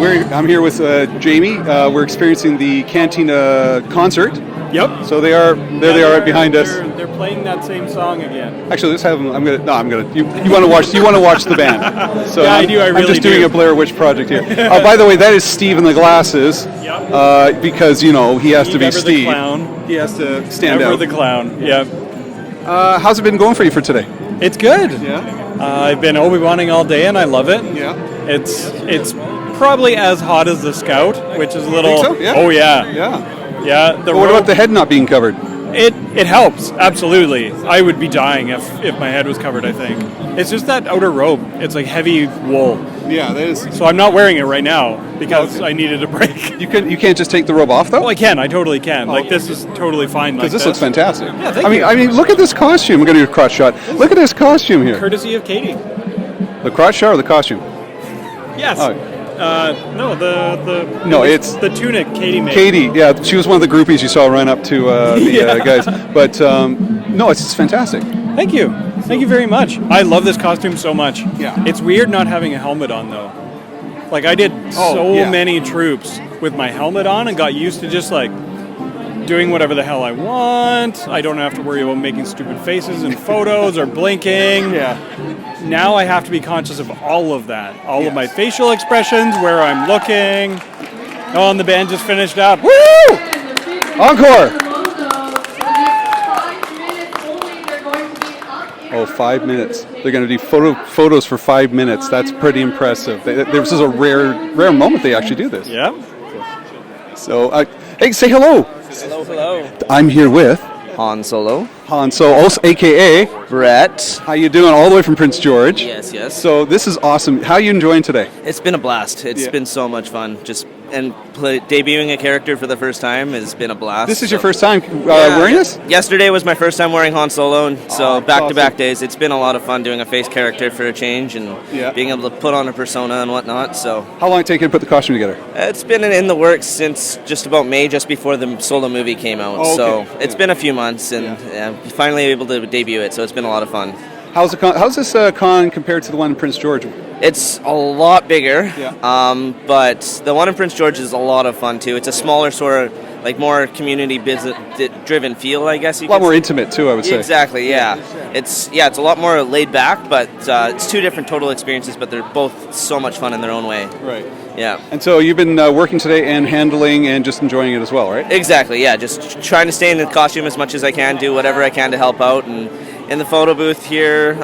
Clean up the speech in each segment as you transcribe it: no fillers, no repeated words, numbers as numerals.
I'm here with Jamie. We're experiencing the Cantina concert. Yep. So they are right behind us. They're playing that same song again. Actually, let's have them. You want to watch? You want to watch the band? So yeah, I do. I'm just doing a Blair Witch project here. By the way, that is Steve in the glasses. Yep. Because he has to be Steve. The clown. He has to stand Ever out. the clown. Yep. How's it been going for you for today? It's good. Yeah. I've been Obi-Wanning all day, and I love it. Yeah. It's probably as hot as the Scout, which is a little. Think so? Yeah. Oh yeah. Yeah. Yeah. What about the head not being covered? It helps, absolutely. I would be dying if my head was covered, I think. It's just that outer robe. It's like heavy wool. Yeah, that is. So I'm not wearing it right now because I needed a break. You can't just take the robe off, though? Well, I can. I totally can. This is totally fine. Because this looks fantastic. Yeah, thank you. I mean, look at this costume. I'm going to do a crotch shot. Look at this costume here. Courtesy of Katie. The crotch shot or the costume? Yes. Oh. It's the tunic Katie made. Katie, yeah, she was one of the groupies you saw run up to the guys. But no, it's fantastic. Thank you. Thank you very much. I love this costume so much. Yeah. It's weird not having a helmet on though. Like I did many troops with my helmet on and got used to just like doing whatever the hell I want. I don't have to worry about making stupid faces in photos or blinking. Yeah. Now I have to be conscious of all of that. All of my facial expressions, where I'm looking. Oh, and the band just finished up. Woo! Encore! Oh, 5 minutes. They're going to do photos for 5 minutes. That's pretty impressive. This is a rare moment they actually do this. Yeah. So, hey, say hello. Hello. I'm here with Han Solo. Han Solo, also a.k.a. Brett. How you doing? All the way from Prince George. Yes. So this is awesome. How are you enjoying today? It's been a blast. It's been so much fun. Debuting a character for the first time has been a blast. This is your first time wearing this? Yesterday was my first time wearing Han Solo, and so back-to-back awesome. days. It's been a lot of fun doing a face character for a change and being able to put on a persona and whatnot. So how long did it take you to put the costume together? It's been in the works since just about May, just before the Solo movie came out. Oh, okay. So it's been a few months, and finally able to debut it. So it's been a lot of fun. How's this con compared to the one in Prince George? It's a lot bigger, Yeah. but the one in Prince George is a lot of fun too. It's a smaller sort of, like more community business-driven feel, I guess. A lot more intimate too, I would say. Exactly, yeah. It's a lot more laid back, but it's two different total experiences, but they're both so much fun in their own way. Right. Yeah. And so you've been working today and handling and just enjoying it as well, right? Exactly, yeah. Just trying to stay in the costume as much as I can, do whatever I can to help out, and in the photo booth here,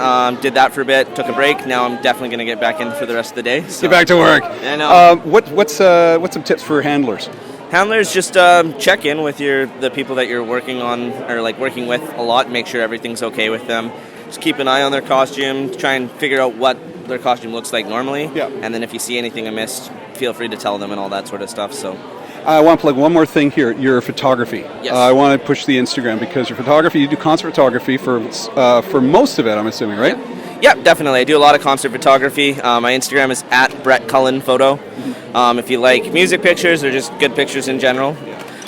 did that for a bit, took a break. Now I'm definitely going to get back in for the rest of the day. So. Get back to work. I know. What's some tips for handlers? Handlers, just check in with the people that you're working on or like working with a lot. Make sure everything's okay with them. Just keep an eye on their costume. Try and figure out what their costume looks like normally. Yeah. And then if you see anything amiss, feel free to tell them and all that sort of stuff. So. I want to plug one more thing here. Your photography. Yes. I want to push the Instagram because your photography. You do concert photography for most of it. I'm assuming, right? Yeah, definitely. I do a lot of concert photography. My Instagram is @BrettCullen_photo. If you like music pictures or just good pictures in general,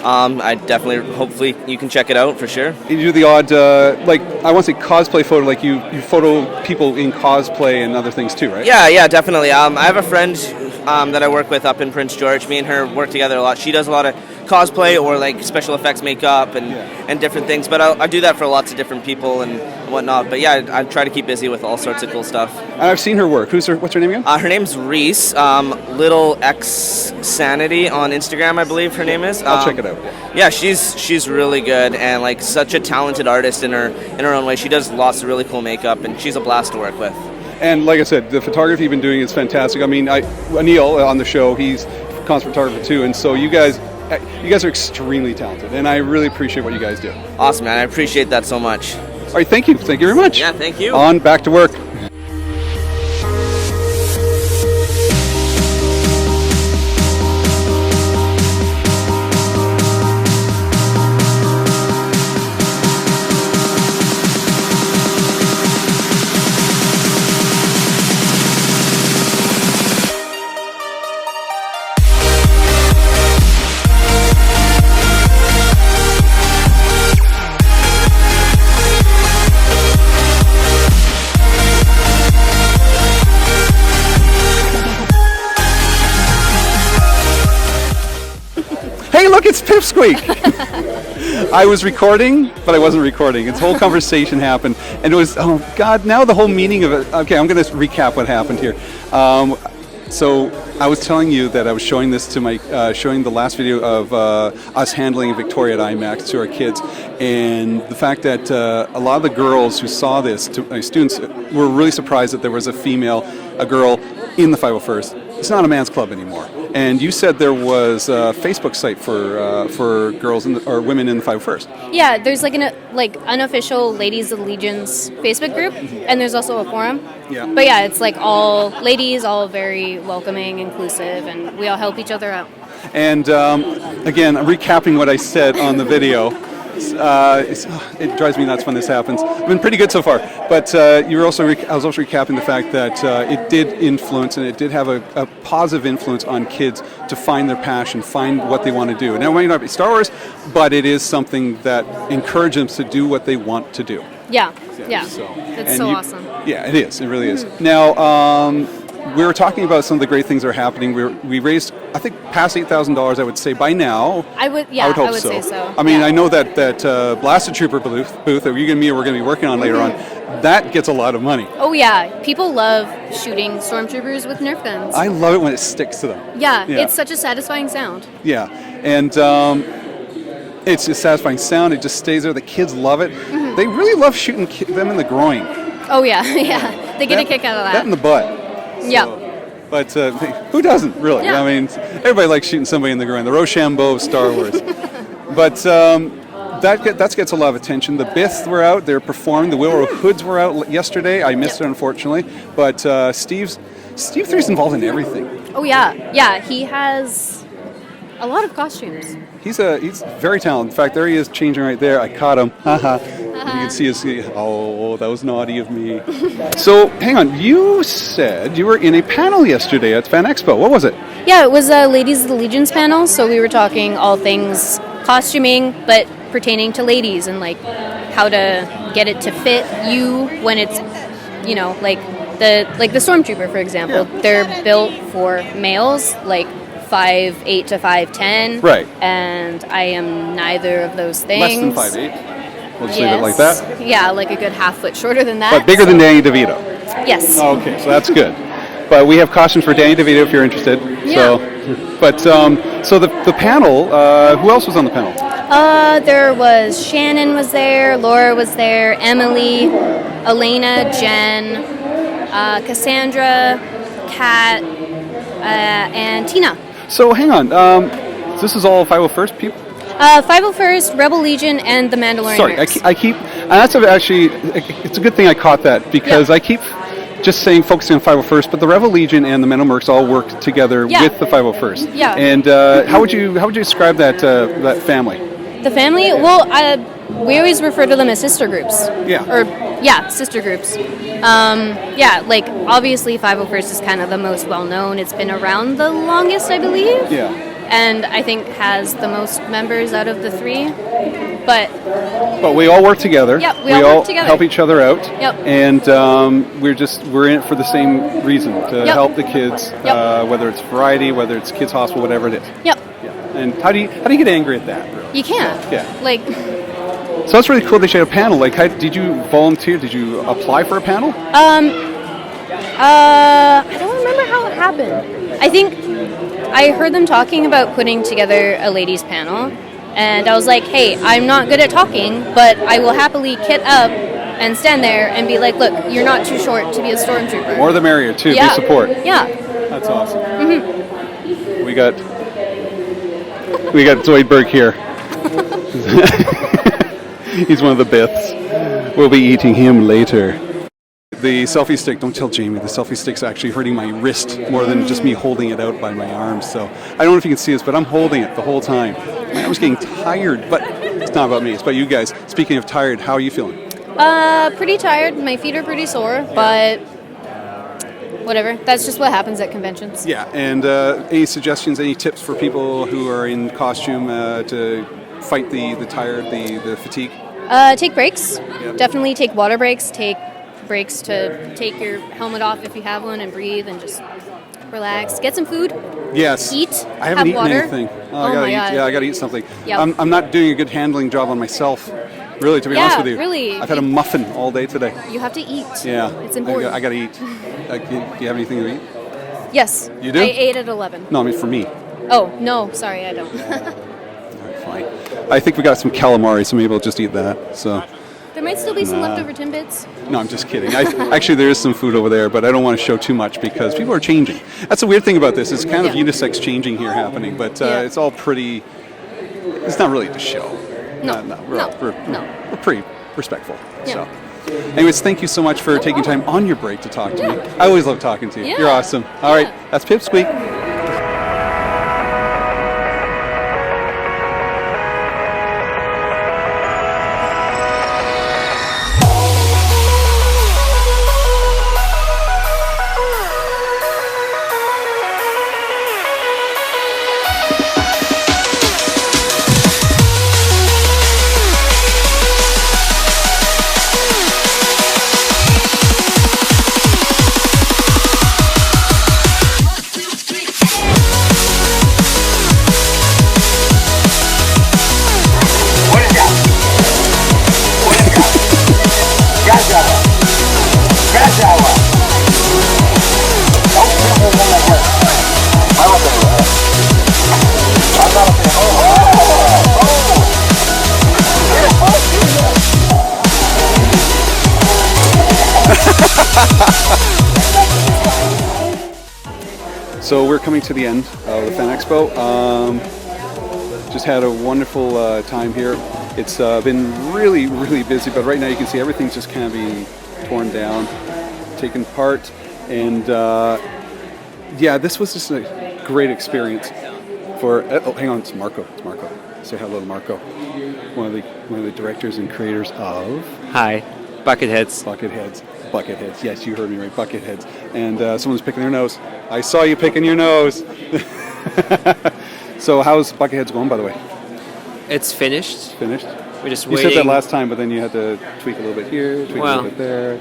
I definitely, hopefully, you can check it out for sure. You do the odd, I want to say cosplay photo, like you photo people in cosplay and other things too, right? Yeah, definitely. I have a friend that I work with up in Prince George. Me and her work together a lot. She does a lot of cosplay or like special effects makeup and different things, but I do that for lots of different people and whatnot. But yeah, I try to keep busy with all sorts of cool stuff. And I've seen her work. What's her name again? Her name's Reese, Little X Sanity on Instagram, I believe her name is. I'll check it out. Yeah, she's really good and like such a talented artist in her own way. She does lots of really cool makeup and she's a blast to work with. And like I said, the photography you've been doing is fantastic. I mean, Anil on the show, he's a concert photographer too, and so you guys are extremely talented, and I really appreciate what you guys do. Awesome, man. I appreciate that so much. All right, thank you. Thank you very much. Yeah, thank you. On, back to work. pipsqueak. I was recording, but I wasn't recording. This whole conversation happened, and it was, oh God, now the whole meaning of it. Okay, I'm going to recap what happened here. So I was telling you that I was showing this to my, showing the last video of us handling Victoria at IMAX to our kids, and the fact that a lot of the girls who saw this, to my students, were really surprised that there was a girl in the 501st. It's not a man's club anymore. And you said there was a Facebook site for girls or women in the 501st. Yeah, there's like an unofficial Ladies of Legions Facebook group, and there's also a forum. Yeah. But yeah, it's like all ladies, all very welcoming, inclusive, and we all help each other out. And again, recapping what I said on the video. It drives me nuts when this happens. I've been pretty good so far, but I was also recapping the fact that it did influence, and it did have a positive influence on kids to find their passion, find what they want to do. Now, it might not be Star Wars, but it is something that encourages them to do what they want to do. Yeah. So, It's so awesome. Yeah, it is. It really is. Now, we were talking about some of the great things that are happening. We raised, I think, past $8,000, I would say, by now. I would hope so. say so. I mean, yeah. I know that Blasted Trooper booth that you and me are going to be working on later on, that gets a lot of money. Oh, yeah. People love shooting stormtroopers with Nerf guns. I love it when it sticks to them. Yeah, it's such a satisfying sound. Yeah, and it's a satisfying sound. It just stays there. The kids love it. Mm-hmm. They really love shooting them in the groin. Oh, yeah, yeah. They get a kick out of that. That in the butt. Yeah. But who doesn't, really? Yeah. I mean, everybody likes shooting somebody in the groin. The Rochambeau of Star Wars. But that gets a lot of attention. The Biths were out. They were performing. The Willow Hoods were out yesterday. I missed it, unfortunately. But Steve 3's involved in everything. Oh, yeah. Yeah, he has a lot of costumes. He's very talented. In fact, there he is changing right there. I caught him. You can see his, oh, that was naughty of me. So, hang on. You said you were in a panel yesterday at FanExpo. What was it? Yeah, it was a Ladies of the Legions panel, so we were talking all things costuming, but pertaining to ladies, and like how to get it to fit you when it's, like the Stormtrooper, for example. Yeah. They're built for males, like 5'8" to 5'10". Right. And I am neither of those things. Less than 5'8". We'll just leave it like that? Yeah, like a good half foot shorter than that. But bigger than Danny DeVito? Yes. Okay, so that's good. But we have costumes for Danny DeVito if you're interested. Yeah. So the panel, who else was on the panel? There was Shannon was there, Laura was there, Emily, Elena, Jen, Cassandra, Kat, and Tina. So hang on, this is all 501st people? 501st, Rebel Legion, and the Mandalorian. Sorry, Mercs. I keep, and that's actually, it's a good thing I caught that, because I keep just saying focusing on 501st, but the Rebel Legion and the Mando Mercs all work together with the 501st. Yeah. And how would you describe that family? The family? Well, we always refer to them as sister groups. Yeah. Sister groups. Like obviously 501st is kind of the most well known. It's been around the longest, I believe. Yeah. And I think has the most members out of the three. But we all work together. Yep, we all work together. Help each other out. Yep. And we're in it for the same reason, to help the kids, whether it's variety, whether it's kids hospital, whatever it is. Yep. Yeah. And how do you get angry at that? Really? You can't. Yeah. Like. So that's really cool that you had a panel. Like, did you volunteer? Did you apply for a panel? I don't remember how it happened. I think I heard them talking about putting together a ladies panel, and I was like, hey, I'm not good at talking, but I will happily kit up and stand there and be like, look, you're not too short to be a stormtrooper. More the merrier, too. Yeah. Be support. Yeah. That's awesome. Mm-hmm. We got Zoidberg here. He's one of the Biths. We'll be eating him later. The selfie stick, don't tell Jamie, the selfie stick's actually hurting my wrist more than just me holding it out by my arms. So I don't know if you can see this, but I'm holding it the whole time. I was getting tired, but it's not about me, it's about you guys. Speaking of tired, how are you feeling? Pretty tired. My feet are pretty sore, but whatever. That's just what happens at conventions. Yeah, and any suggestions, any tips for people who are in costume to fight the tired, the fatigue? Take breaks. Yep. Definitely take water breaks. Take breaks to take your helmet off if you have one and breathe and just relax, get some food, Yes. eat, I haven't have eaten water. anything. Oh I gotta my eat. God. Yeah, I gotta eat something. Yep. I'm not doing a good handling job on myself, really, to be honest with you. really. I've had a muffin all day today. You have to eat. Yeah. It's important. I gotta eat. Do you have anything to eat? Yes. You do? I ate at 11. No, I mean for me. Oh, no, sorry, I don't. All right, fine. I think we got some calamari, so maybe we'll just eat that. So. There might still be some leftover Timbits. No, I'm just kidding. Actually, there is some food over there, but I don't want to show too much because people are changing. That's the weird thing about this. It's kind of unisex changing here happening, but it's all pretty. It's not really the show. No. We're pretty respectful. Yeah. So, anyways, thank you so much for taking time on your break to talk to me. I always love talking to you. Yeah. You're awesome. All right, that's Pipsqueak. So we're coming to the end of the FanExpo. Just had a wonderful time here. It's been really, really busy, but right now you can see everything's just kind of being torn down, taken apart, and yeah, this was just a great experience. For oh, hang on, it's Marco. It's Marco. Say hello to Marco, one of the directors and creators of Hi, Bucketheads. Bucketheads. Yes, you heard me right. Bucketheads. And someone's picking their nose. I saw you picking your nose. So how's Bucketheads going, by the way? It's finished. Finished? We're just You waiting. said that last time, but then you had to tweak a little bit here, tweak a little bit there.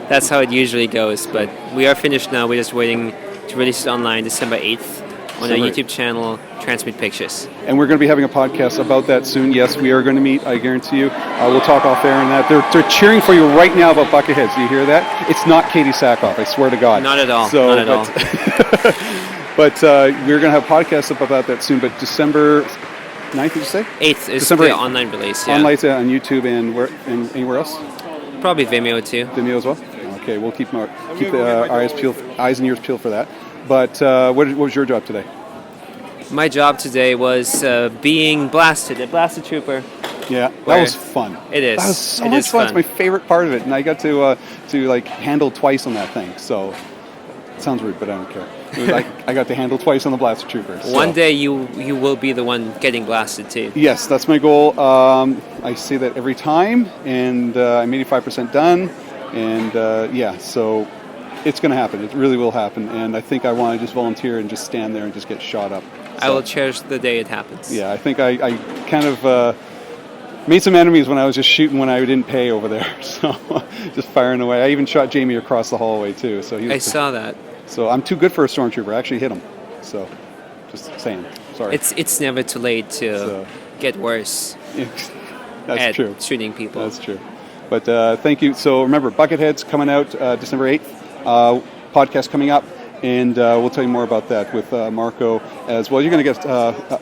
That's how it usually goes. But we are finished now. We're just waiting to release it online December 8th on our YouTube channel, Transmit Pictures. And we're going to be having a podcast about that soon. Yes, we are going to meet, I guarantee you. We'll talk off air and that. They're cheering for you right now about Bucketheads. Do you hear that? It's not Katie Sackhoff, I swear to God. Not at all. So, not at all. But we're going to have podcasts about that soon. But December 9th, did you say? 8th is December the 8th. online release. Yeah. Online on YouTube and anywhere else? Probably Vimeo too. Vimeo as well? Okay, we'll keep the eyes and ears peeled for that. But what was your job today? My job today was being blasted, a blaster trooper. Yeah, that was fun. It is. That was so It much is fun. fun. It's my favorite part of it, and I got to like handle twice on that thing. So it sounds rude, but I don't care. It was like I got to handle twice on the blaster trooper. So. One day you will be the one getting blasted too. Yes, that's my goal. I say that every time, and I'm 85% done. And yeah, so it's going to happen. It really will happen. And I think I want to just volunteer and just stand there and just get shot up. So, I will cherish the day it happens. Yeah, I think I kind of made some enemies when I was just shooting when I didn't pay over there. So just firing away. I even shot Jamie across the hallway too. So I saw that. So I'm too good for a stormtrooper. I actually hit him. So just saying. Sorry. It's never too late to get worse. That's at true. Shooting people. That's true. But thank you. So remember, Bucketheads coming out December 8th. Podcast coming up. And we'll tell you more about that with Marco as well. You're going to get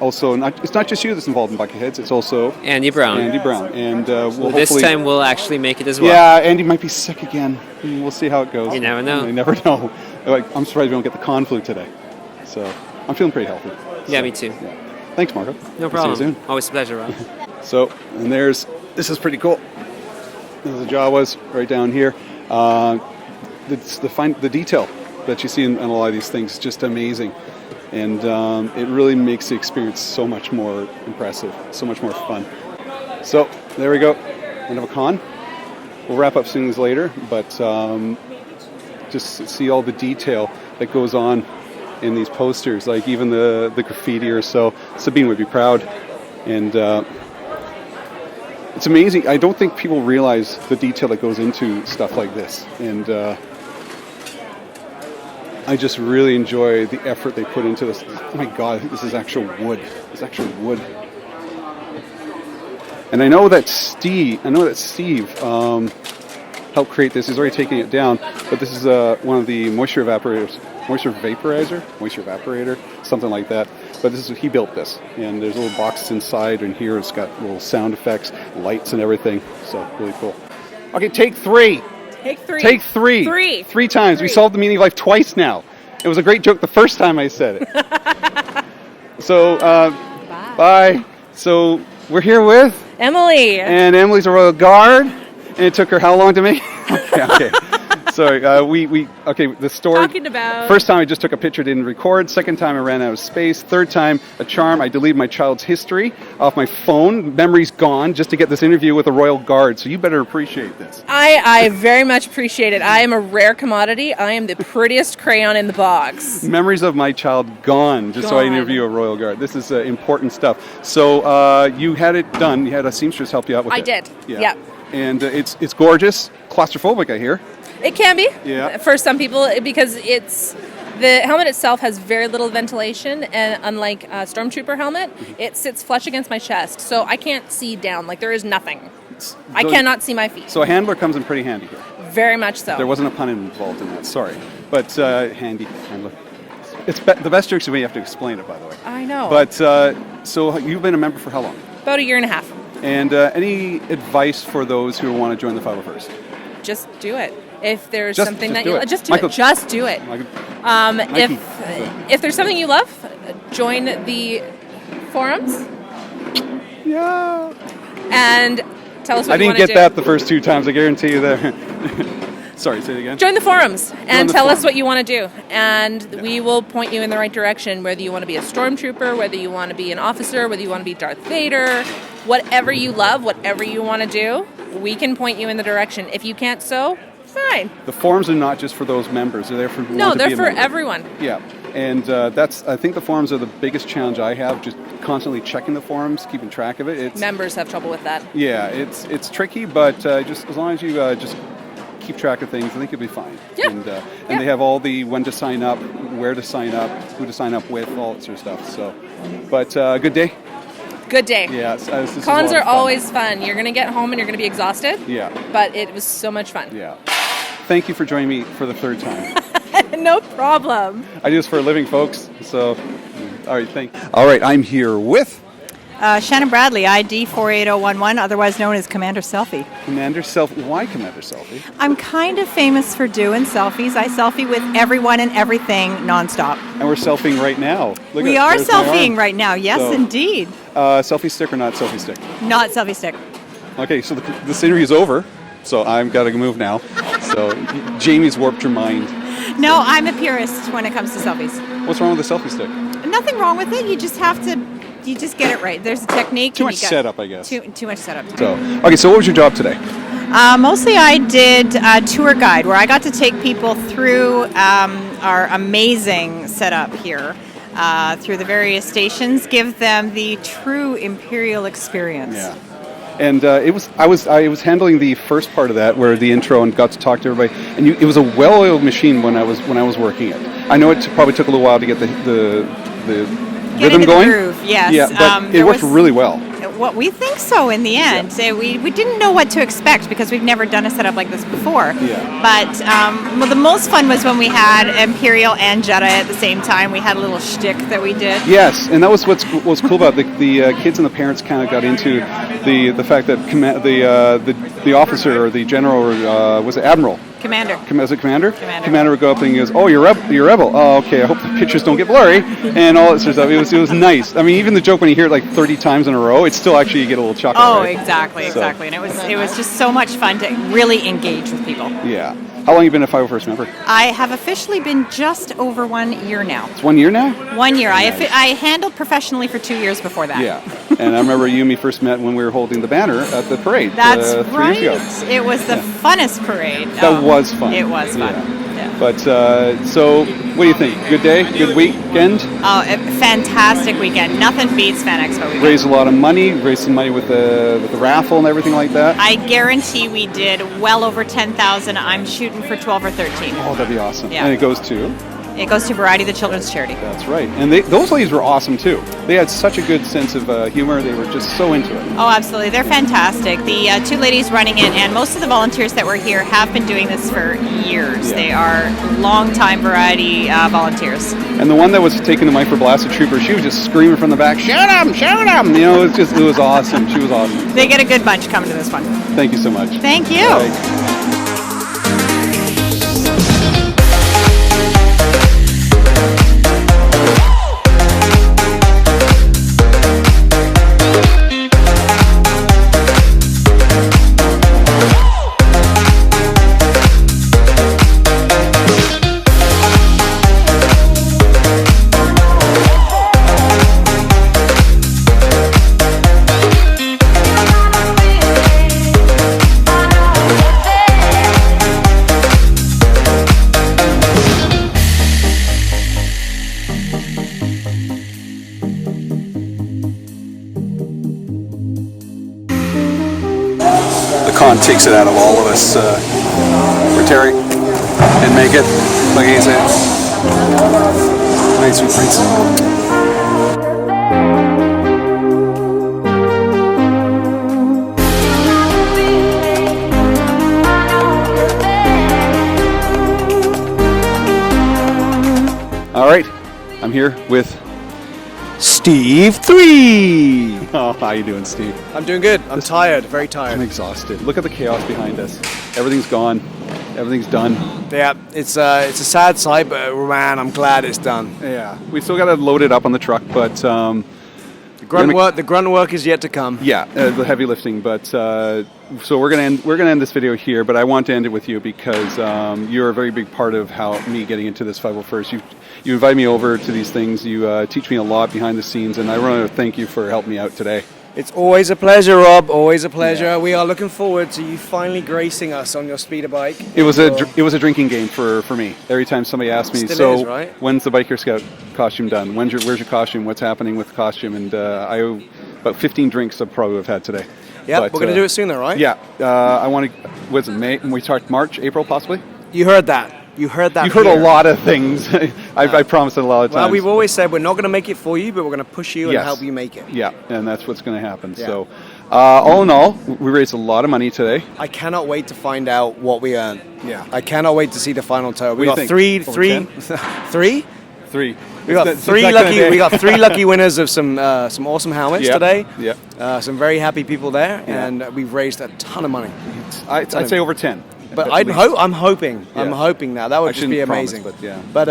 also, it's not just you that's involved in Bucketheads, it's also Andy Brown. And we'll this hopefully, time we'll actually make it as well. Yeah, Andy might be sick again. We'll see how it goes. You never know. You never know. Like, I'm surprised we don't get the con flu today. So I'm feeling pretty healthy. Yeah, me too. Yeah. Thanks, Marco. No problem. See you soon. Always a pleasure, Rob. So, and this is pretty cool. This is the Jawas right down here. The detail that you see in a lot of these things is just amazing. And it really makes the experience so much more impressive, so much more fun. So, there we go. End of a con. We'll wrap up soon as later, but just see all the detail that goes on in these posters, like even the graffiti or so. Sabine would be proud. And it's amazing. I don't think people realize the detail that goes into stuff like this. And I just really enjoy the effort they put into this. Oh my God, this is actual wood. It's actual wood. And I know that Steve helped create this. He's already taking it down, but this is one of the moisture evaporator, something like that. But he built this, and there's little boxes inside, and here it's got little sound effects, lights, and everything. So really cool. Okay, take three. Take three. Take three. Three. Three times. Three. We solved the meaning of life twice now. It was a great joke the first time I said it. So, bye. So we're here with Emily. And Emily's a Royal Guard, and it took her how long to make? Okay. Sorry, the story. Talking about. First time I just took a picture, didn't record. Second time I ran out of space. Third time, a charm. I deleted my child's history off my phone. Memory's gone just to get this interview with a Royal Guard. So you better appreciate this. I very much appreciate it. I am a rare commodity. I am the prettiest crayon in the box. Memories of my child gone, just so I interview a Royal Guard. This is important stuff. So you had it done. You had a seamstress help you out with it. I did. Yeah. Yep. And it's gorgeous. Claustrophobic, I hear. It can be. Yeah. For some people, because the helmet itself has very little ventilation, and unlike a Stormtrooper helmet, it sits flush against my chest, so I can't see down. Like, there is nothing. I cannot see my feet. So a handler comes in pretty handy here. Very much so. There wasn't a pun involved in that, sorry. But handy handler. It's the best joke's when you have to explain it, by the way. I know. But so you've been a member for how long? About a year and a half. And any advice for those who want to join the 501st? Just do it. If there's Just something that do you it. just do Michael- it. Just do it. If there's something you love, join the forums. Yeah. And tell us what I you want didn't to do. get that the first two times, I guarantee you there. Sorry, say it again. Join the forums and the tell us forum. what you want to do, and we will point you in the right direction, whether you want to be a stormtrooper, whether you want to be an officer, whether you want to be Darth Vader, whatever you love, whatever you want to do, we can point you in the direction. If you can't sew, fine. The forums are not just for those members. They're there for No, they're for everyone. Yeah. And I think the forums are the biggest challenge I have, just constantly checking the forums, keeping track of it. Members have trouble with that. Yeah, it's tricky, but just as long as you just keep track of things, I think you'll be fine. Yeah. And they have all the when to sign up, where to sign up, who to sign up with, all that sort of stuff. So, but good day. Good day. Yeah. This is a Cons lot are of fun. always fun. You're going to get home and you're going to be exhausted. Yeah. But it was so much fun. Yeah. Thank you for joining me for the third time. No problem. I do this for a living, folks. So, all right, thank you. All right, I'm here with Shannon Bradley, ID 48011, otherwise known as Commander Selfie. Commander Selfie. Why Commander Selfie? I'm kind of famous for doing selfies. I selfie with everyone and everything nonstop. And we're selfieing right now. Look We at- are there's my selfieing arm. right now. Yes, So- indeed. Selfie stick or not selfie stick? Not selfie stick. Okay, so this interview's over, so I've got to move now. So Jamie's warped your mind. No, I'm a purist when it comes to selfies. What's wrong with the selfie stick? Nothing wrong with it. You just have to, you just get it right. There's a technique. Too and much you got- setup, I guess. Too much setup. So, okay, so what was your job today? Mostly I did a tour guide where I got to take people through our amazing setup here, through the various stations, give them the true Imperial experience. Yeah. And I was handling the first part of that, where the intro and got to talk to everybody. And it was a well-oiled machine when I was working it. I know it probably took a little while to get the Get rhythm into going. the groove, yes. Yeah, but it there worked was- really well. What we think so in the end. So we didn't know what to expect because we've never done a setup like this before. Yeah. But well, the most fun was when we had Imperial and Jedi at the same time. We had a little shtick that we did. Yes, and that was what's cool about the kids and the parents kind of got into the fact that the officer or the general was it Admiral. Commander. Was it Commander? Commander. Commander would go up and he goes, "Oh, you're rebel. Oh, okay. I hope the pictures don't get blurry," and all that sort of stuff. It was nice. I mean, even the joke when you hear it like 30 times in a row, it's still actually you get a little chuckle. Oh, right? exactly. So- And it was just so much fun to really engage with people. Yeah. How long have you been a 501st member? I have officially been just over 1 year now. It's 1 year now. 1 year. I handled professionally for 2 years before that. Yeah. And I remember you and me first met when we were holding the banner at the parade. That's 3 right. years ago. It was the funnest parade. That was fun. It was fun. Yeah. Yeah. But so, what do you think? Good day, good weekend. Oh, a fantastic weekend. Nothing beats FanExpo weekend. Raised a lot of money. Raised some money with the raffle and everything like that. I guarantee we did well over 10,000. I'm shooting for 12 or 13. Oh, that'd be awesome. Yeah. And it goes to. It goes to Variety, the children's charity. That's right. And those ladies were awesome too. They had such a good sense of humor. They were just so into it. Oh, absolutely. They're fantastic. The two ladies running it, and most of the volunteers that were here have been doing this for years. Yeah. They are long-time Variety volunteers. And the one that was taking the mic for Blasted Trooper, she was just screaming from the back, "Shoot him! Shoot him!" You know, it was awesome. She was awesome. They get a good bunch coming to this one. Thank you so much. Thank you. Bye. Con takes it out of all of us. For Terry and make it like he said. Nice sweet prince. All right, I'm here with Steve 3. Oh, how you doing, Steve? I'm doing good. I'm tired, very I'm tired. exhausted. Look at the chaos behind us. Everything's gone. Everything's done. Yeah, it's a sad sight, but man, I'm glad it's done. Yeah, we still got to load it up on the truck, but The grunt work is yet to come. yeah, the heavy lifting. But so we're gonna end this video here. But I want to end it with you because you're a very big part of how me getting into this 501st. You invite me over to these things. You teach me a lot behind the scenes, and I want to thank you for helping me out today. It's always a pleasure, Rob. Always a pleasure. Yeah. We are looking forward to you finally gracing us on your speeder bike. It was a drinking game for me. Every time somebody asked me, Still is, right? When's the Biker Scout costume done? Where's your costume? What's happening with the costume? And I owe about 15 drinks I probably have had today. Yeah, But, we're going to do it soon though, right? Yeah, I want to. Was it May? When we start March, April, possibly. You heard that. You heard that. You've heard here. a lot of things. I promised it a lot of times. Well, we've always said we're not going to make it for you, but we're going to push you and Yes. help you make it. Yeah, and that's what's going to happen. Yeah. So, all in all, we raised a lot of money today. I cannot wait to find out what we earned. Yeah. I cannot wait to see the final total. What do you think? Over 10? three. Three. We got It's three that kind of lucky. day. We got three lucky winners of some awesome helmets Yeah, today. yeah. Some very happy people there, Yeah. and we've raised a ton of money. I'd say over 10. But at I'm least. hoping Yeah. now that would I just be shouldn't promise, amazing. but yeah. But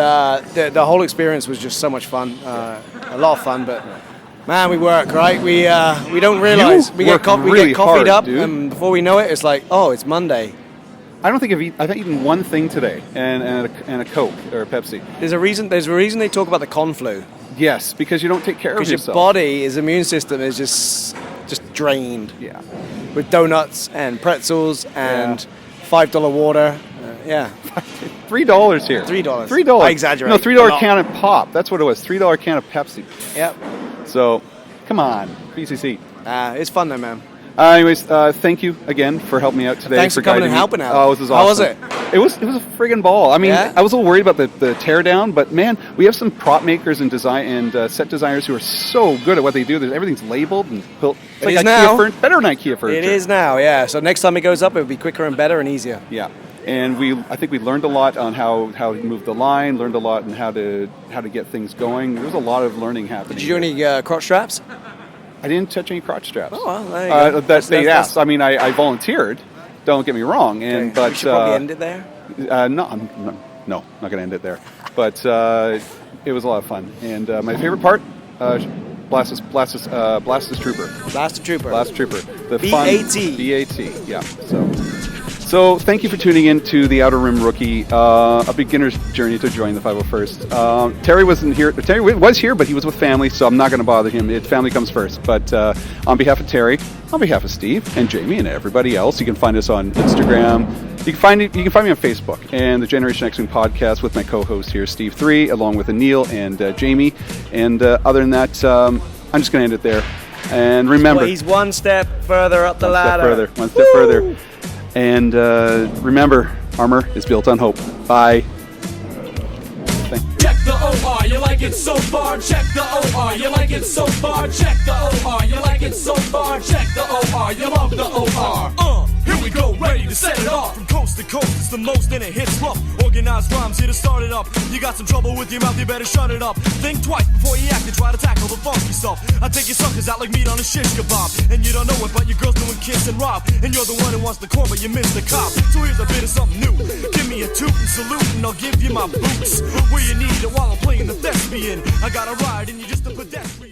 the whole experience was just so much fun, a lot of fun. But man, we work right. We don't realize we work get really coffeed hard, up, dude. and before we know it, it's like, oh, it's Monday. I don't think I've eaten one thing today, and a Coke or a Pepsi. There's a reason they talk about the con flu. Yes, because you don't take care of Because your yourself. body, his immune system is just drained Yeah. with donuts and pretzels and $5 water. Yeah, $3 here. $3. $3. I exaggerate. No, A $3 lot. can of pop. That's what it was. $3 can of Pepsi. yep. So, come on, BCC. It's fun though, man. Anyways, thank you again for helping me out today. Thanks for coming guiding and me. helping out. Oh, this was How was awesome. It was a friggin' ball. I mean, Yeah? I was a little worried about the tear down, but man, we have some prop makers and design and set designers who are so good at what they do. Everything's labeled and built. It's It like is IKEA now. better than IKEA furniture. It is now, yeah. So next time it goes up, it'll be quicker and better and easier. Yeah, and I think we learned a lot on how to move the line. Learned a lot on how to get things going. There was a lot of learning happening. Did you do any crotch straps? I didn't touch any crotch straps. Oh, well, there you go. They asked. I mean, I volunteered. Don't get me wrong, and Okay. but we should probably end it there. no, not going to end it there. But it was a lot of fun, and my favorite part, Blastus Trooper. Blast Trooper. Blast Trooper. The B.A.T.. fun BAT. Yeah. So thank you for tuning in to the Outer Rim Rookie, a beginner's journey to join the 501st. Terry wasn't here. Terry was here, but he was with family, so I'm not going to bother him. Family comes first. But on behalf of Terry, on behalf of Steve and Jamie and everybody else, you can find us on Instagram. You can find me on Facebook and the Generation X Wing podcast with my co-host here, Steve 3, along with Anil and Jamie. And other than that, I'm just going to end it there. And remember, Well, he's one step further up the one step ladder. further. One step further. And remember, armor is built on hope. Bye. Thank you. OR, you like it so far, check the OR, you like it so far, check the OR, you like it so far, check the OR, you love the OR. Here we go, ready to set it off. From coast to coast, it's the most and it hits rough. Organized rhymes here to start it up. You got some trouble with your mouth, you better shut it up. Think twice before you act and try to tackle the funky stuff. I take your suckers out like meat on a shish kebab. And you don't know it, but your girl's doing kiss and rob. And you're the one who wants the corn, but you missed the cop. So here's a bit of something new. Give me a toot and salute, and I'll give you my boots. Where you need it while I'm playing the thespian. I got a ride, and you're just a pedestrian.